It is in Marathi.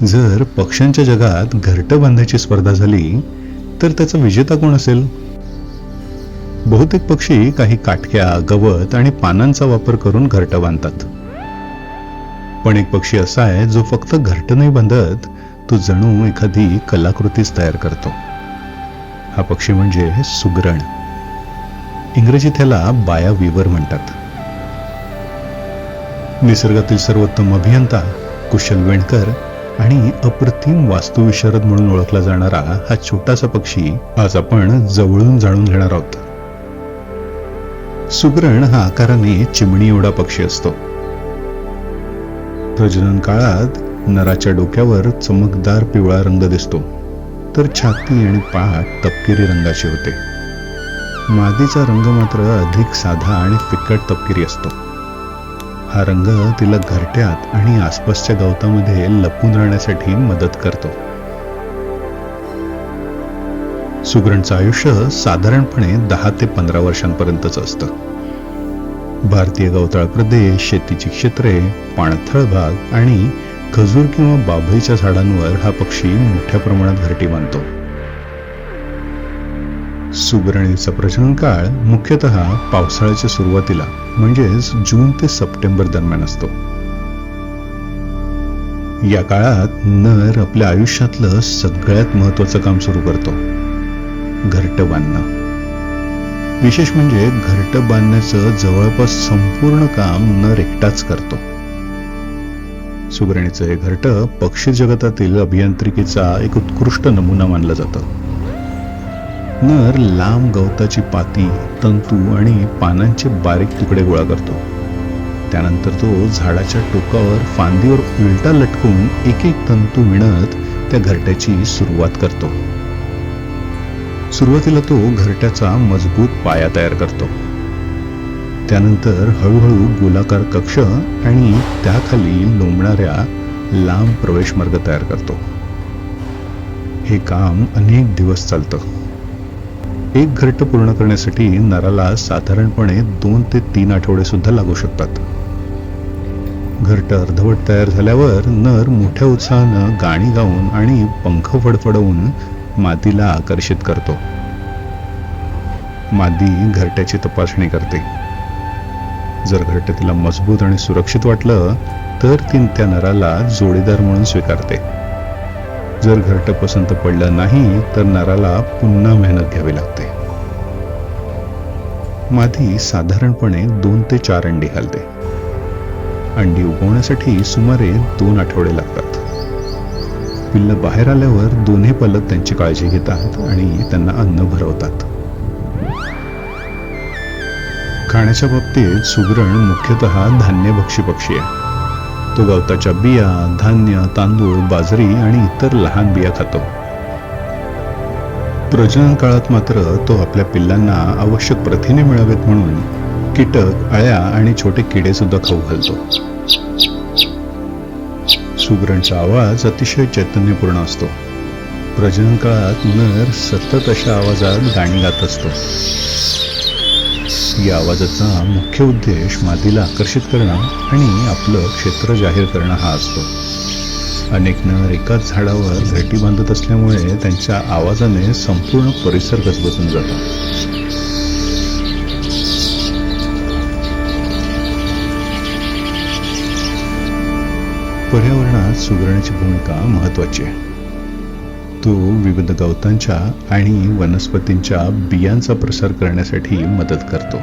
जर पक्ष्यांच्या जगात घरटं बांधायची स्पर्धा झाली तर त्याचा विजेता कोण असेल? बहुतेक पक्षी काही काटक्या, गवत आणि पानांचा वापर करून घरटं बांधतात. पण एक पक्षी असा आहे जो फक्त घरटं नाही बांधत, तो जणू एखादी कलाकृतीच तयार करतो. हा पक्षी म्हणजे सुगरण. इंग्रजीत त्याला बाया वीवर म्हणतात. निसर्गातील सर्वोत्तम अभियंता, कुशल विणकर आणि अप्रतिम वास्तुविशारद म्हणून ओळखला जाणारा हा छोटासा पक्षी आज आपण जवळून जाणून घेणार आहोत. सुगरण हा आकाराने चिमणी एवढा पक्षी असतो. प्रजनन काळात नराच्या डोक्यावर चमकदार पिवळा रंग दिसतो, तर छाती आणि पाठ तपकिरी रंगाची होते. मादीचा रंग मात्र अधिक साधा आणि फिकट तपकिरी असतो. हा रंग तिला घरट्यात आणि आसपासच्या गवतामध्ये लपून राहण्यासाठी मदत करतो. सुगरणचं आयुष्य साधारणपणे 10 ते 15 वर्षांपर्यंतच असतं. भारतीय गवताळ प्रदेश, शेतीची क्षेत्रे, पाणथळ भाग आणि खजूर किंवा बाभळीच्या झाडांवर हा पक्षी मोठ्या प्रमाणात घरटी बांधतो. सुगरणीचा प्रजनन काळ मुख्यतः पावसाळ्याच्या सुरुवातीला म्हणजेच जून ते सप्टेंबर दरम्यान असतो. या काळात नर आपल्या आयुष्यातलं सगळ्यात महत्वाचं काम सुरू करतो, घरटं बांधणं. विशेष म्हणजे घरटं बांधण्याचं जवळपास संपूर्ण काम नर एकटाच करतो. सुगरणीचं हे घरटं पक्षी जगतातील अभियांत्रिकीचा एक उत्कृष्ट नमुना मानलं जातं. नर लांब गवताची पाती, तंतू आणि पानांचे बारीक तुकडे गोळा करतो. त्यानंतर तो झाडाच्या टोकावर फांदीवर उलटा लटकून एक एक तंतू विणत त्या घरट्याची सुरुवात करतो. सुरुवातीला तो घरट्याचा मजबूत पाया तयार करतो. त्यानंतर हळूहळू गोलाकार कक्ष आणि त्याखाली लोंबणाऱ्या लांब प्रवेश मार्ग तयार करतो. हे काम अनेक दिवस चालतं. एक घरटं पूर्ण करण्यासाठी नराला साधारणपणे 2 ते 3 आठवडे सुद्धा लागू शकतात. घरटं अर्धवट तयार झाल्यावर नर मोठ्या उत्साहानं गाणी गाऊन आणि पंख फडफडवून मादीला आकर्षित करतो. मादी घरट्याची तपासणी करते. जर घरटं तिला मजबूत आणि सुरक्षित वाटलं तर ती त्या नराला जोडीदार म्हणून स्वीकारते. जर घरटं पसंत पडलं नाही तर नराला पुन्हा मेहनत घ्यावी लागते. मादी साधारणपणे 2 ते 4 अंडी घालते. अंडी उगवण्यासाठी सुमारे 2 आठवडे लागतात. पिल्लं बाहेर आल्यावर दोन्ही पालक त्यांची काळजी घेतात आणि त्यांना अन्न भरवतात. खाण्याच्या बाबतीत सुगरण मुख्यतः धान्यभक्षी पक्षी आहे. तो गवताच्या बिया, धान्य, तांदूळ, बाजरी आणि इतर लहान बिया खातो. प्रजनन काळात मात्र तो आपल्या पिल्लांना आवश्यक प्रथिने मिळावेत म्हणून कीटक, अळ्या आणि छोटे किडे सुद्धा खाऊ घालतो. सुगरणचा आवाज अतिशय चैतन्यपूर्ण असतो. प्रजनन काळात नर सतत अशा आवाजात गाणी गात असतो. या आवाजाचा मुख्य उद्देश मादीला आकर्षित करणं आणि आपलं क्षेत्र जाहीर करणं हा असतो. अनेक नर एकाच झाडावर घरटी बांधत असल्यामुळे त्यांच्या आवाजाने संपूर्ण परिसर गजबजून जातो. पर्यावरणात सुगरणाची भूमिका महत्वाची आहे. तो विविध गवतांच्या आणि वनस्पतींच्या बियांचा प्रसार करण्यासाठी मदत करतो.